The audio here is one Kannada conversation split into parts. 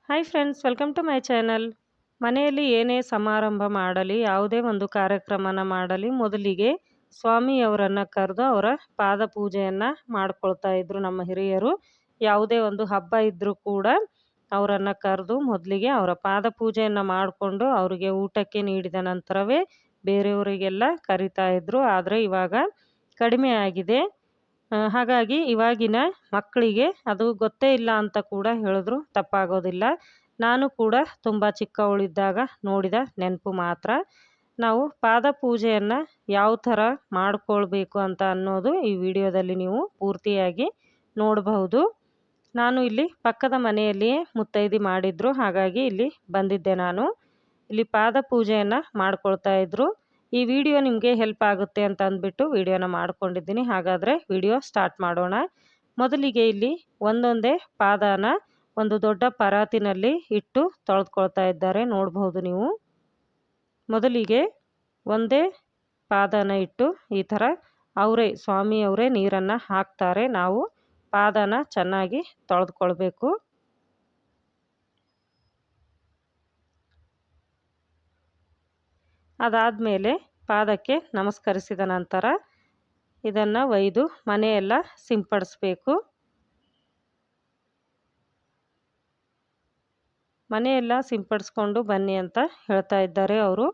Hi friends, welcome to my channel. ಮನೆಯಲ್ಲಿ ಏನೇ ಸಮಾರಂಭ ಮಾಡಲಿ, ಯಾವುದೇ ಒಂದು ಕಾರ್ಯಕ್ರಮನ ಮಾಡಲಿ, ಮೊದಲಿಗೆ ಸ್ವಾಮಿಯವರನ್ನು ಕರೆದು ಅವರ ಪಾದ ಪೂಜೆಯನ್ನು ಮಾಡ್ಕೊಳ್ತಾ ಇದ್ರು ನಮ್ಮ ಹಿರಿಯರು. ಯಾವುದೇ ಒಂದು ಹಬ್ಬ ಇದ್ದರೂ ಕೂಡ ಅವರನ್ನು ಕರೆದು ಮೊದಲಿಗೆ ಅವರ ಪಾದ ಪೂಜೆಯನ್ನು ಮಾಡಿಕೊಂಡು ಅವರಿಗೆ ಊಟಕ್ಕೆ ನೀಡಿದ ನಂತರವೇ ಬೇರೆಯವರಿಗೆಲ್ಲ ಕರಿತಾ ಇದ್ರು. ಆದರೆ ಇವಾಗ ಕಡಿಮೆ ಆಗಿದೆ. ಹಾಗಾಗಿ ಇವಾಗಿನ ಮಕ್ಕಳಿಗೆ ಅದು ಗೊತ್ತೇ ಇಲ್ಲ ಅಂತ ಕೂಡ ಹೇಳಿದ್ರು ತಪ್ಪಾಗೋದಿಲ್ಲ. ನಾನು ಕೂಡ ತುಂಬ ಚಿಕ್ಕವಳಿದ್ದಾಗ ನೋಡಿದ ನೆನಪು ಮಾತ್ರ. ನಾವು ಪಾದ ಪೂಜೆಯನ್ನು ಯಾವ ಥರ ಮಾಡ್ಕೊಳ್ಬೇಕು ಅಂತ ಅನ್ನೋದು ಈ ವಿಡಿಯೋದಲ್ಲಿ ನೀವು ಪೂರ್ತಿಯಾಗಿ ನೋಡಬಹುದು. ನಾನು ಇಲ್ಲಿ ಪಕ್ಕದ ಮನೆಯಲ್ಲಿಯೇ ಮುತ್ತೈದೆ ಮಾಡಿದ್ರು, ಹಾಗಾಗಿ ಇಲ್ಲಿ ಬಂದಿದ್ದೆ ನಾನು. ಇಲ್ಲಿ ಪಾದ ಪೂಜೆಯನ್ನು ಮಾಡ್ಕೊಳ್ತಾ ಇದ್ರು. ಈ ವಿಡಿಯೋ ನಿಮಗೆ ಹೆಲ್ಪ್ ಆಗುತ್ತೆ ಅಂತ ಅಂದ್ಬಿಟ್ಟು ವಿಡಿಯೋನ ಮಾಡ್ಕೊಂಡಿದ್ದೀನಿ. ಹಾಗಾದರೆ ವಿಡಿಯೋ ಸ್ಟಾರ್ಟ್ ಮಾಡೋಣ. ಮೊದಲಿಗೆ ಇಲ್ಲಿ ಒಂದೊಂದೇ ಪಾದನ ಒಂದು ದೊಡ್ಡ ಪರಾತಿನಲ್ಲಿ ಇಟ್ಟು ತೊಳೆದುಕೊಳ್ತಾ ಇದ್ದಾರೆ, ನೋಡಬಹುದು ನೀವು. ಮೊದಲಿಗೆ ಒಂದೇ ಪಾದನ ಇಟ್ಟು ಈ ಥರ ಸ್ವಾಮಿಯವರೇ ನೀರನ್ನು ಹಾಕ್ತಾರೆ. ನಾವು ಪಾದನ ಚೆನ್ನಾಗಿ ತೊಳೆದುಕೊಳ್ಬೇಕು. ಅದಾದಮೇಲೆ ಪಾದಕ್ಕೆ ನಮಸ್ಕರಿಸಿದ ನಂತರ ಇದನ್ನು ಒಯ್ದು ಮನೆಯೆಲ್ಲ ಸಿಂಪಡಿಸ್ಬೇಕು. ಮನೆಯೆಲ್ಲ ಸಿಂಪಡಿಸ್ಕೊಂಡು ಬನ್ನಿ ಅಂತ ಹೇಳ್ತಾ ಇದ್ದಾರೆ ಅವರು.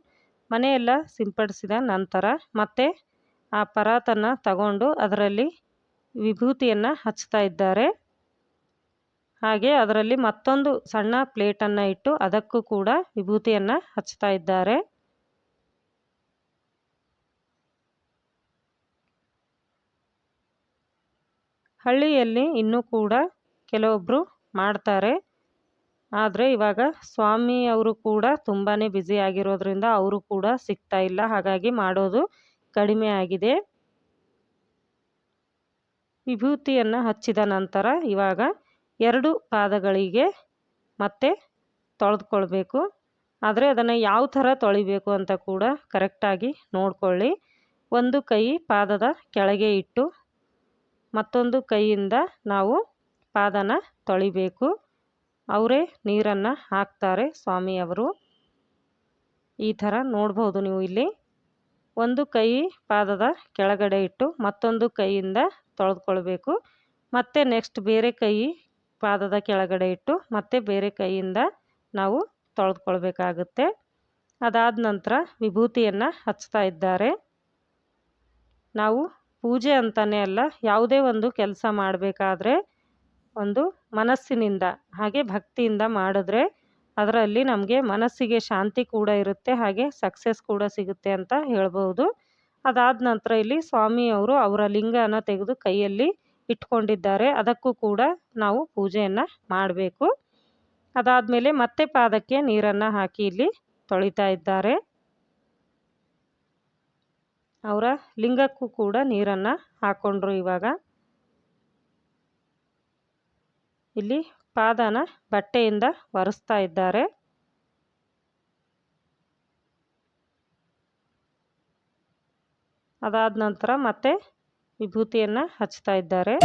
ಮನೆಯೆಲ್ಲ ಸಿಂಪಡಿಸಿದ ನಂತರ ಮತ್ತೆ ಆ ಪರಾತನ್ನು ತಗೊಂಡು ಅದರಲ್ಲಿ ವಿಭೂತಿಯನ್ನು ಹಚ್ತಾ ಇದ್ದಾರೆ. ಹಾಗೆ ಅದರಲ್ಲಿ ಮತ್ತೊಂದು ಸಣ್ಣ ಪ್ಲೇಟನ್ನು ಇಟ್ಟು ಅದಕ್ಕೂ ಕೂಡ ವಿಭೂತಿಯನ್ನು ಹಚ್ತಾ ಇದ್ದಾರೆ. ಹಳ್ಳಿಯಲ್ಲಿ ಇನ್ನೂ ಕೂಡ ಕೆಲವೊಬ್ಬರು ಮಾಡ್ತಾರೆ. ಆದರೆ ಇವಾಗ ಸ್ವಾಮಿ ಅವರು ಕೂಡ ತುಂಬಾ ಬ್ಯುಸಿ ಆಗಿರೋದ್ರಿಂದ ಅವರು ಕೂಡ ಸಿಗ್ತಾ ಇಲ್ಲ. ಹಾಗಾಗಿ ಮಾಡೋದು ಕಡಿಮೆ ಆಗಿದೆ. ವಿಭೂತಿಯನ್ನು ಹಚ್ಚಿದ ನಂತರ ಇವಾಗ 2 ಪಾದಗಳಿಗೆ ಮತ್ತೆ ತೊಳೆದುಕೊಳ್ಬೇಕು. ಆದರೆ ಅದನ್ನು ಯಾವ ಥರ ತೊಳಿಬೇಕು ಅಂತ ಕೂಡ ಕರೆಕ್ಟಾಗಿ ನೋಡ್ಕೊಳ್ಳಿ. ಒಂದು ಕೈ ಪಾದದ ಕೆಳಗೆ ಇಟ್ಟು ಮತ್ತೊಂದು ಕೈಯಿಂದ ನಾವು ಪಾದನ ತೊಳಿಬೇಕು. ಅವರೇ ನೀರನ್ನು ಹಾಕ್ತಾರೆ ಸ್ವಾಮಿಯವರು. ಈ ಥರ ನೋಡ್ಬೋದು ನೀವು ಇಲ್ಲಿ. ಒಂದು ಕೈ ಪಾದದ ಕೆಳಗಡೆ ಇಟ್ಟು ಮತ್ತೊಂದು ಕೈಯಿಂದ ತೊಳೆದುಕೊಳ್ಬೇಕು. ಮತ್ತೆ ನೆಕ್ಸ್ಟ್ ಬೇರೆ ಕೈ ಪಾದದ ಕೆಳಗಡೆ ಇಟ್ಟು ಮತ್ತೆ ಬೇರೆ ಕೈಯಿಂದ ನಾವು ತೊಳೆದುಕೊಳ್ಬೇಕಾಗುತ್ತೆ. ಅದಾದ ನಂತರ ವಿಭೂತಿಯನ್ನು ಹಚ್ತಾ ಇದ್ದಾರೆ. ನಾವು ಪೂಜೆ ಅಂತಲೇ ಅಲ್ಲ, ಯಾವುದೇ ಒಂದು ಕೆಲಸ ಮಾಡಬೇಕಾದ್ರೆ ಒಂದು ಮನಸ್ಸಿನಿಂದ ಹಾಗೆ ಭಕ್ತಿಯಿಂದ ಮಾಡಿದ್ರೆ ಅದರಲ್ಲಿ ನಮಗೆ ಮನಸ್ಸಿಗೆ ಶಾಂತಿ ಕೂಡ ಇರುತ್ತೆ, ಹಾಗೆ ಸಕ್ಸಸ್ ಕೂಡ ಸಿಗುತ್ತೆ ಅಂತ ಹೇಳ್ಬೋದು. ಅದಾದ ನಂತರ ಇಲ್ಲಿ ಸ್ವಾಮಿಯವರು ಅವರ ಲಿಂಗನ ತೆಗೆದು ಕೈಯಲ್ಲಿ ಇಟ್ಕೊಂಡಿದ್ದಾರೆ. ಅದಕ್ಕೂ ಕೂಡ ನಾವು ಪೂಜೆಯನ್ನು ಮಾಡಬೇಕು. ಅದಾದಮೇಲೆ ಮತ್ತೆ ಪಾದಕ್ಕೆ ನೀರನ್ನು ಹಾಕಿ ಇಲ್ಲಿ ತೊಳಿತಾ ಇದ್ದಾರೆ. ಅವರ ಲಿಂಗಕ್ಕೂ ಕೂಡ ನೀರನ್ನು ಹಾಕ್ಕೊಂಡ್ರು. ಇವಾಗ ಇಲ್ಲಿ ಪಾದನ ಬಟ್ಟೆಯಿಂದ ಒರೆಸ್ತಾ ಇದ್ದಾರೆ. ಅದಾದ ನಂತರ ಮತ್ತೆ ವಿಭೂತಿಯನ್ನು ಹಚ್ತಾ ಇದ್ದಾರೆ.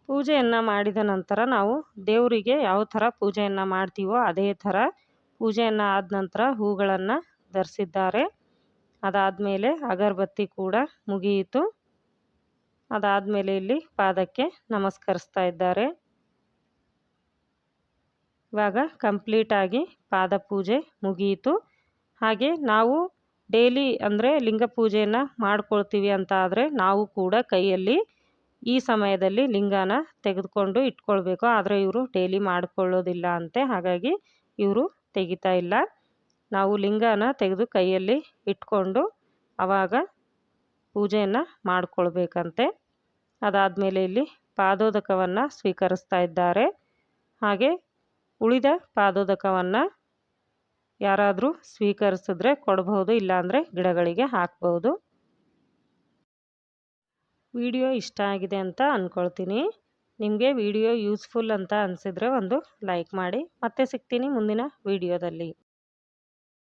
ಪೂಜೆಯನ್ನು ಮಾಡಿದ ನಂತರ ನಾವು ದೇವರಿಗೆ ಯಾವ ಥರ ಪೂಜೆಯನ್ನು ಮಾಡ್ತೀವೋ ಅದೇ ಥರ ಪೂಜೆಯನ್ನು ಆದ ನಂತರ ಹೂಗಳನ್ನು ಧರಿಸಿದ್ದಾರೆ. ಅದಾದಮೇಲೆ ಅಗರಬತ್ತಿ ಕೂಡ ಮುಗಿಯಿತು. ಅದಾದಮೇಲೆ ಇಲ್ಲಿ ಪಾದಕ್ಕೆ ನಮಸ್ಕರಿಸ್ತಾ ಇದ್ದಾರೆ. ಇವಾಗ ಕಂಪ್ಲೀಟಾಗಿ ಪಾದ ಪೂಜೆ ಮುಗಿಯಿತು. ಹಾಗೆ ನಾವು ಡೈಲಿ ಅಂದರೆ ಲಿಂಗ ಪೂಜೆಯನ್ನು ಮಾಡ್ಕೊಳ್ತೀವಿ ಅಂತ ಆದರೆ ನಾವು ಕೂಡ ಕೈಯಲ್ಲಿ ಈ ಸಮಯದಲ್ಲಿ ಲಿಂಗನ ತೆಗೆದುಕೊಂಡು ಇಟ್ಕೊಳ್ಬೇಕು. ಆದರೆ ಇವರು ಡೈಲಿ ಮಾಡ್ಕೊಳ್ಳೋದಿಲ್ಲ ಅಂತೆ, ಹಾಗಾಗಿ ಇವರು ತೆಗಿತಾ ಇಲ್ಲ. ನಾವು ಲಿಂಗನ ತೆಗೆದು ಕೈಯಲ್ಲಿ ಇಟ್ಕೊಂಡು ಆವಾಗ ಪೂಜೆಯನ್ನು ಮಾಡಿಕೊಳ್ಬೇಕಂತೆ. ಅದಾದಮೇಲೆ ಇಲ್ಲಿ ಪಾದೋದಕವನ್ನು ಸ್ವೀಕರಿಸ್ತಾ ಇದ್ದಾರೆ. ಹಾಗೆ ಉಳಿದ ಪಾದೋದಕವನ್ನು ಯಾರಾದರೂ ಸ್ವೀಕರಿಸಿದ್ರೆ ಕೊಡಬಹುದು, ಇಲ್ಲಾಂದರೆ ಗಿಡಗಳಿಗೆ ಹಾಕ್ಬೋದು. ವಿಡಿಯೋ ಇಷ್ಟ ಆಗಿದೆ ಅಂತ ಅಂದ್ಕೊಳ್ತೀನಿ. ನಿಮಗೆ ವಿಡಿಯೋ ಯೂಸ್ಫುಲ್ ಅಂತ ಅನಿಸಿದರೆ ಒಂದು ಲೈಕ್ ಮಾಡಿ. ಮತ್ತೆ ಸಿಗ್ತೀನಿ ಮುಂದಿನ ವಿಡಿಯೋದಲ್ಲಿ.